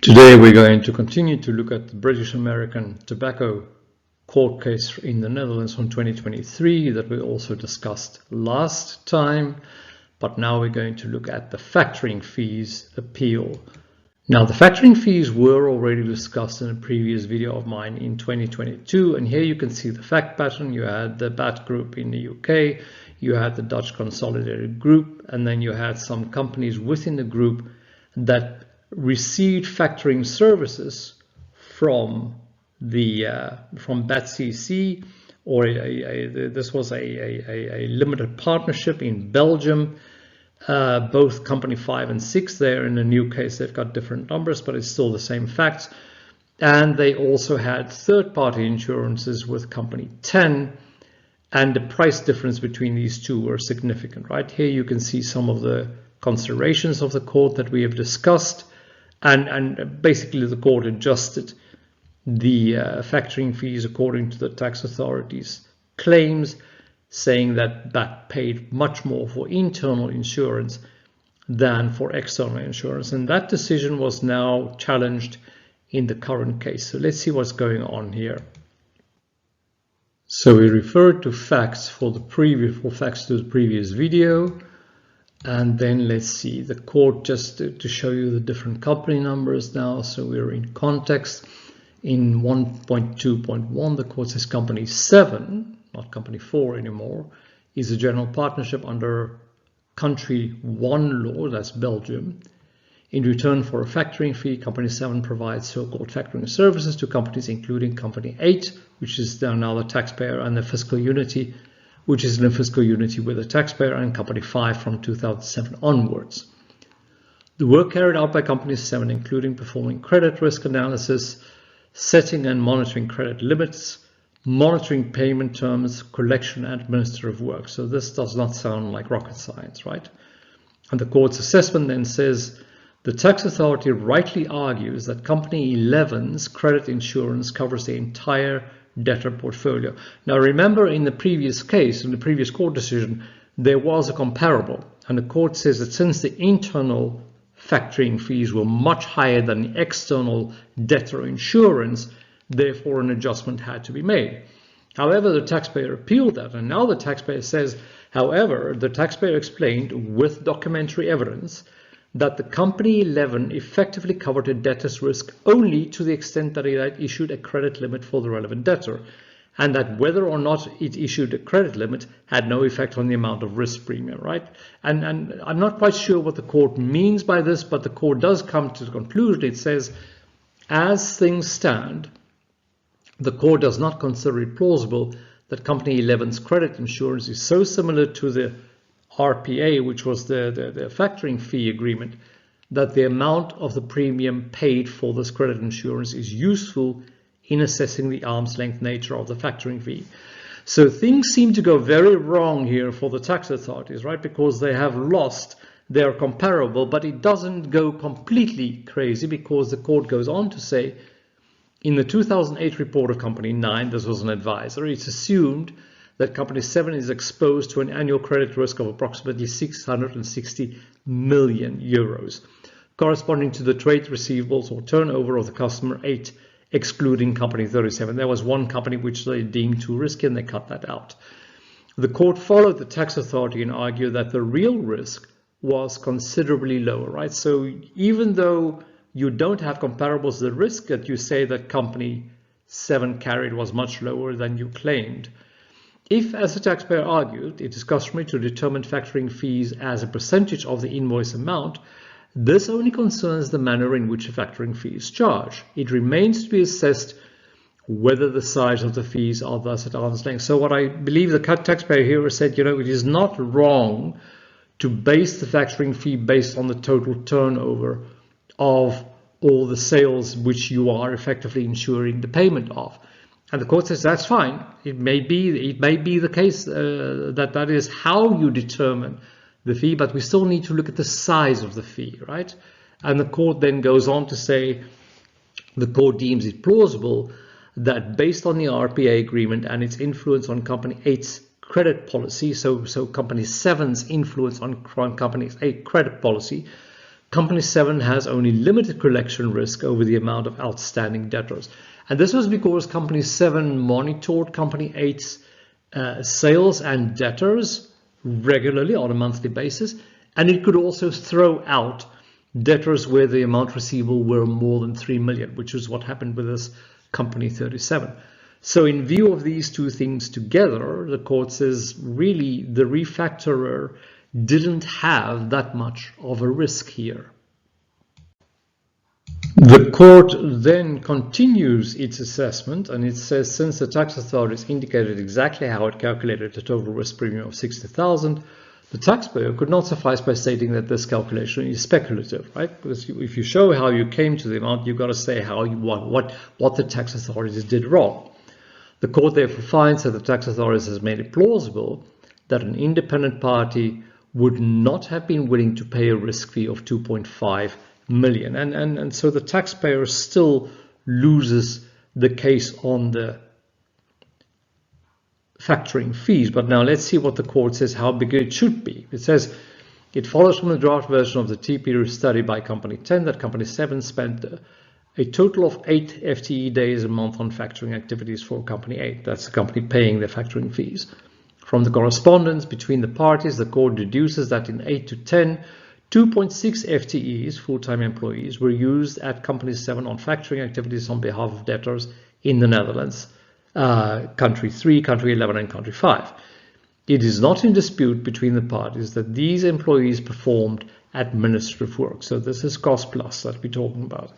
Today we're going to continue to look at the British American tobacco court case in the Netherlands from 2023 that we also discussed last time, but now we're going to look at the factoring fees appeal. Now the factoring fees were already discussed in a previous video of mine in 2022, and here you can see the fact pattern. You had the BAT group in the UK, you had the Dutch consolidated group, and then you had some companies within the group that received factoring services from the from BAT-CC, or this was a limited partnership in Belgium. Both company 5 and 6 there. In the new case they've got different numbers, but it's still the same facts. And they also had third-party insurances with company 10, and the price difference between these two were significant. Right here you can see some of the considerations of the court that we have discussed. And basically the court adjusted the factoring fees according to the tax authorities' claims, saying that BAT paid much more for internal insurance than for external insurance. And that decision was now challenged in the current case. So let's see what's going on here. So we referred to facts to the previous video. And then let's see the court, just to show you the different company numbers now. So we're in context. In 1.2.1, the court says company 7, not company 4 anymore, is a general partnership under country 1 law, that's Belgium. In return for a factoring fee, company 7 provides so-called factoring services to companies including company 8, which is now the taxpayer, and the fiscal unity, which is in a fiscal unity with the taxpayer, and company 5 from 2007 onwards. The work carried out by company 7, including performing credit risk analysis, setting and monitoring credit limits, monitoring payment terms, collection and administrative work. So this does not sound like rocket science, right? And the court's assessment then says, the tax authority rightly argues that company 11's credit insurance covers the entire debtor portfolio. Now remember, in the previous case, in the previous court decision, there was a comparable, and the court says that since the internal factoring fees were much higher than the external debtor insurance, therefore an adjustment had to be made. However, the taxpayer appealed that, and now the taxpayer says, however, the taxpayer explained with documentary evidence that the company 11 effectively covered a debtor's risk only to the extent that it had issued a credit limit for the relevant debtor, and that whether or not it issued a credit limit had no effect on the amount of risk premium, right? And I'm not quite sure what the court means by this, but the court does come to the conclusion. It says, as things stand, the court does not consider it plausible that company 11's credit insurance is so similar to the RPA, which was the factoring fee agreement, that the amount of the premium paid for this credit insurance is useful in assessing the arm's length nature of the factoring fee. So things seem to go very wrong here for the tax authorities, right? Because they have lost their comparable, but it doesn't go completely crazy, because the court goes on to say, in the 2008 report of company 9, this was an advisor, it's assumed that company 7 is exposed to an annual credit risk of approximately 660 million euros, corresponding to the trade receivables or turnover of the customer 8, excluding company 37. There was one company which they deemed too risky, and they cut that out. The court followed the tax authority and argued that the real risk was considerably lower, right? So even though you don't have comparables, the risk that you say that company 7 carried was much lower than you claimed. If, as the taxpayer argued, it is customary to determine factoring fees as a percentage of the invoice amount, this only concerns the manner in which a factoring fee is charged. It remains to be assessed whether the size of the fees are thus at arm's length. So what I believe the taxpayer here has said, it is not wrong to base the factoring fee based on the total turnover of all the sales which you are effectively insuring the payment of. And the court says that's fine. It may be the case that is how you determine the fee, but we still need to look at the size of the fee, right? And the court then goes on to say the court deems it plausible that based on the RPA agreement and its influence on company 8's credit policy, so company 7's influence on company 8 credit policy, Company 7 has only limited collection risk over the amount of outstanding debtors. And this was because Company 7 monitored Company 8's sales and debtors regularly on a monthly basis, and it could also throw out debtors where the amount receivable were more than 3 million, which is what happened with this Company 37. So in view of these two things together, the court says really the refactorer didn't have that much of a risk here. The court then continues its assessment, and it says since the tax authorities indicated exactly how it calculated the total risk premium of 60,000, the taxpayer could not suffice by stating that this calculation is speculative, right? Because if you show how you came to the amount, you've got to say how you what the tax authorities did wrong. The court therefore finds that the tax authorities has made it plausible that an independent party would not have been willing to pay a risk fee of 2.5 million, and so the taxpayer still loses the case on the factoring fees. But now let's see what the court says how big it should be. It says it follows from the draft version of the TPG study by Company 10 that Company 7 spent a total of 8 FTE days a month on factoring activities for Company 8. That's the company paying the factoring fees. From the correspondence between the parties, the court deduces that in 8 to 10, 2.6 FTEs, full-time employees, were used at Company 7 on factoring activities on behalf of debtors in the Netherlands, Country 3, Country 11, and Country 5. It is not in dispute between the parties that these employees performed administrative work. So this is cost plus that we're talking about.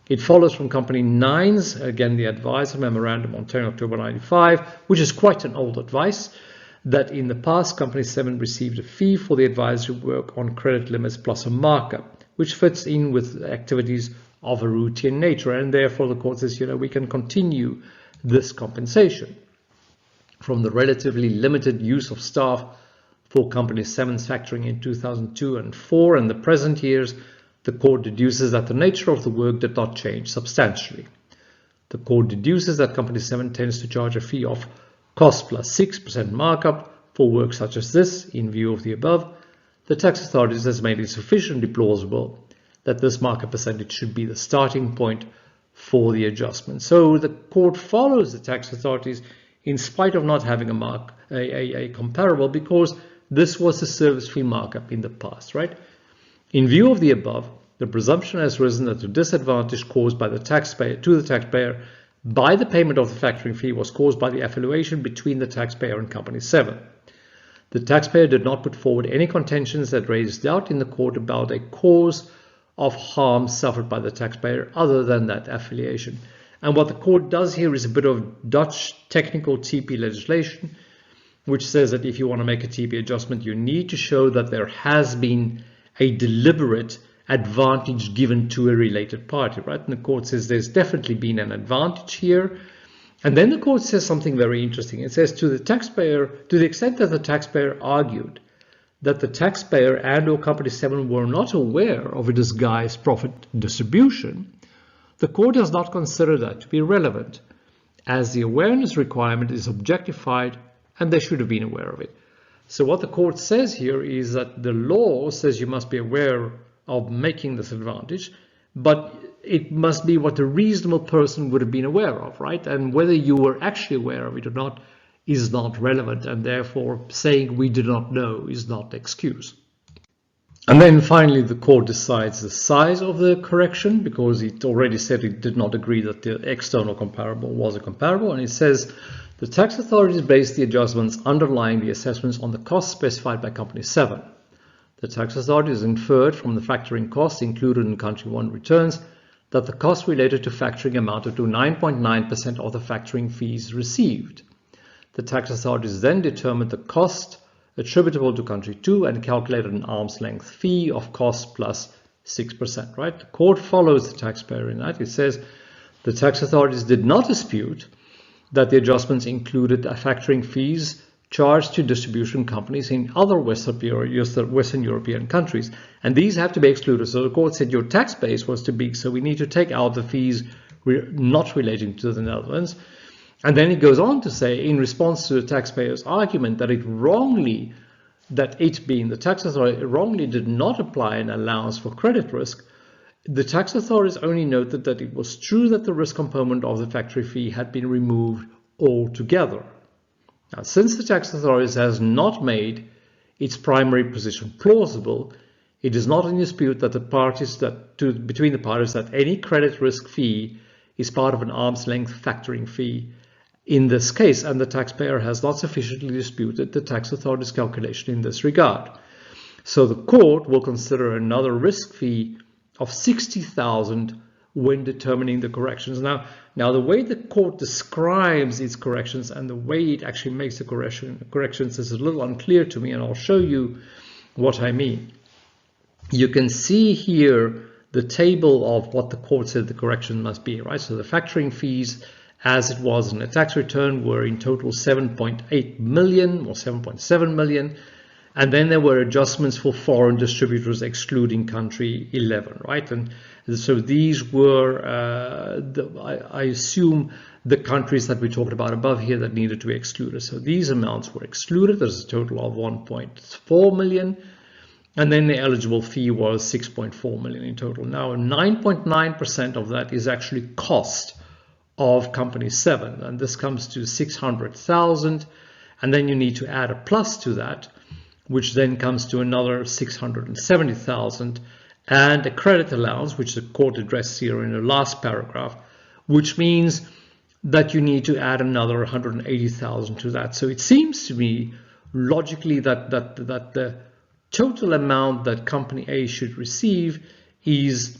It follows from Company 9's, again, the advisor memorandum on 10 October 95, which is quite an old advice, that in the past, Company 7 received a fee for the advisory work on credit limits plus a markup, which fits in with activities of a routine nature. And therefore, the court says, we can continue this compensation. From the relatively limited use of staff for Company 7's factoring in 2002 and 4 and the present years, the court deduces that the nature of the work did not change substantially. The court deduces that Company 7 tends to charge a fee of cost plus 6% markup for work such as this. In view of the above, the tax authorities has made it sufficiently plausible that this markup percentage should be the starting point for the adjustment. So the court follows the tax authorities in spite of not having a comparable, because this was a service fee markup in the past, right? In view of the above, the presumption has risen that the disadvantage caused by the taxpayer by the payment of the factoring fee was caused by the affiliation between the taxpayer and Company 7. The taxpayer did not put forward any contentions that raised doubt in the court about a cause of harm suffered by the taxpayer other than that affiliation. And what the court does here is a bit of Dutch technical TP legislation, which says that if you want to make a TP adjustment, you need to show that there has been a deliberate advantage given to a related party, right? And the court says there's definitely been an advantage here. And then the court says something very interesting. It says to the taxpayer, to the extent that the taxpayer argued that the taxpayer and or Company 7 were not aware of a disguised profit distribution, the court does not consider that to be relevant, as the awareness requirement is objectified and they should have been aware of it. So what the court says here is that the law says you must be aware of making this advantage, but it must be what a reasonable person would have been aware of, right? And whether you were actually aware of it or not is not relevant, and therefore saying we did not know is not excuse. And then finally the court decides the size of the correction, because it already said it did not agree that the external comparable was a comparable, and it says the tax authorities based the adjustments underlying the assessments on the costs specified by Company 7. The tax authorities inferred from the factoring costs included in Country 1 returns that the costs related to factoring amounted to 9.9% of the factoring fees received. The tax authorities then determined the cost attributable to Country 2 and calculated an arm's length fee of cost plus 6%, right? The court follows the taxpayer in that. It says the tax authorities did not dispute that the adjustments included factoring fees charged to distribution companies in other Western European countries, and these have to be excluded. So the court said your tax base was too big, so we need to take out the fees not relating to the Netherlands. And then it goes on to say, in response to the taxpayer's argument that it wrongly that it, being the tax authority, wrongly did not apply an allowance for credit risk, the tax authorities only noted that it was true that the risk component of the factory fee had been removed altogether. Now, since the tax authorities has not made its primary position plausible, it is not in dispute that between the parties that any credit risk fee is part of an arm's length factoring fee in this case, and the taxpayer has not sufficiently disputed the tax authority's calculation in this regard. So the court will consider another risk fee of $60,000 when determining the corrections. Now the way the court describes its corrections and the way it actually makes the corrections is a little unclear to me, and I'll show you what I mean. You can see here the table of what the court said the correction must be, right? So the factoring fees, as it was in the tax return, were in total 7.8 million or 7.7 million. And then there were adjustments for foreign distributors excluding country 11, right? And so these were, I assume, the countries that we talked about above here that needed to be excluded. So these amounts were excluded. There's a total of 1.4 million. And then the eligible fee was 6.4 million in total. Now, 9.9% of that is actually cost of company 7, and this comes to 600,000. And then you need to add a plus to that, which then comes to another 670,000, and a credit allowance, which the court addressed here in the last paragraph, which means that you need to add another 180,000 to that. So it seems to me logically that the total amount that company A should receive is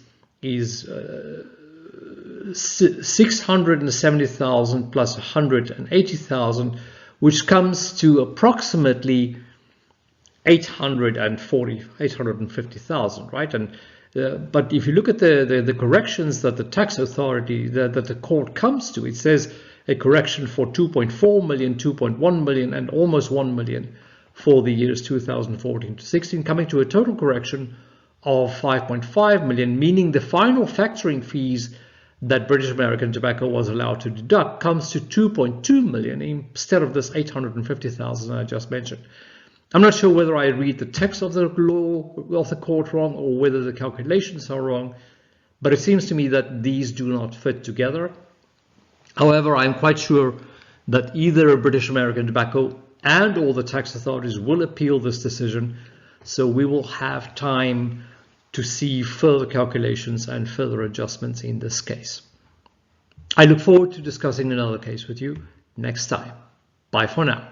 670,000 plus 180,000, which comes to approximately 850,000, right? And but if you look at the corrections that the tax authority that the court comes to, it says a correction for 2.4 million, 2.1 million, and almost 1 million for the years 2014 to 16, coming to a total correction of 5.5 million, meaning the final factoring fees that British American Tobacco was allowed to deduct comes to 2.2 million instead of this 850,000 I just mentioned. I'm not sure whether I read the text of the law of the court wrong or whether the calculations are wrong, but it seems to me that these do not fit together. However, I'm quite sure that either British American Tobacco and all the tax authorities will appeal this decision, so we will have time to see further calculations and further adjustments in this case. I look forward to discussing another case with you next time. Bye for now.